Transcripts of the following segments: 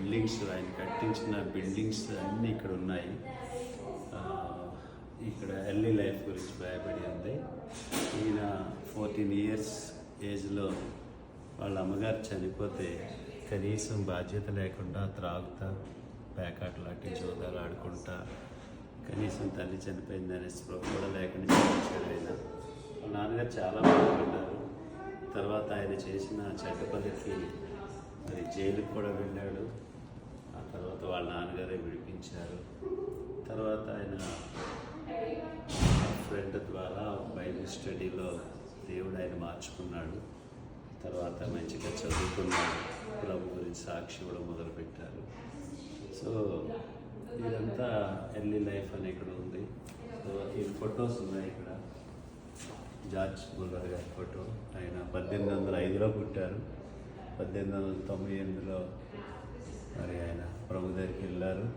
Buildings, ఆయన కట్టించిన buildings అన్నీ ఇక్కడ ఉన్నాయి. ఇక్కడ ఎర్లీ లైఫ్ గురించి భయపడి ఉంది. ఈయన 14 years ఏజ్లో వాళ్ళ అమ్మగారు చనిపోతే కనీసం బాధ్యత లేకుండా త్రాగుతా, పేకాటలాంటి జోదాలు ఆడుకుంటా, కనీసం తల్లి చనిపోయిందనే స్పృహ కూడా లేకుండా చనిపోయాడు ఆయన. వాళ్ళ నాన్నగారు చాలా బాధపడ్డారు. తర్వాత ఆయన చేసిన చెడ్డ పనికి మరి జైలుకి కూడా వెళ్ళాడు. ఆ తర్వాత వాళ్ళ నాన్నగారే విడిపించారు. తర్వాత ఆయన ఫ్రెండ్ ద్వారా బైబిల్ స్టడీలో దేవుడు ఆయన మార్చుకున్నాడు. తర్వాత మంచిగా చదువుకున్నాడు, ప్రభు గురించి సాక్షి కూడా మొదలుపెట్టారు. సో ఇదంతా ఎర్లీ లైఫ్ అని ఇక్కడ ఉంది. సో ఈ ఫొటోస్ ఉన్నాయి ఇక్కడ. జార్జ్ ముల్లర్ గారి ఫోటో. ఆయన 1805లో పుట్టారు. 1898లో మరి ఆయన ప్రభు దగ్గరికి వెళ్ళారు.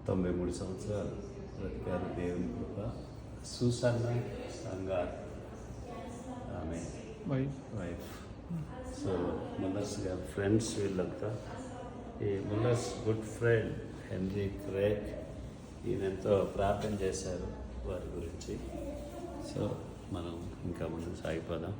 93 సంవత్సరాలు బ్రతికారు. దేవుని కృప. సూసన్న సంగార్ ఆమె వైఫ్. సో ముల్లర్స్ గారు ఫ్రెండ్స్ వీళ్ళంతా. ఈ ముల్లర్స్ గుడ్ ఫ్రెండ్ హెన్రీ క్రేక్, ఈయన ఎంతో ప్రార్థన చేశారు వారి గురించి. సో మనం ఇంకా ముందుకు సాగిపోదాం.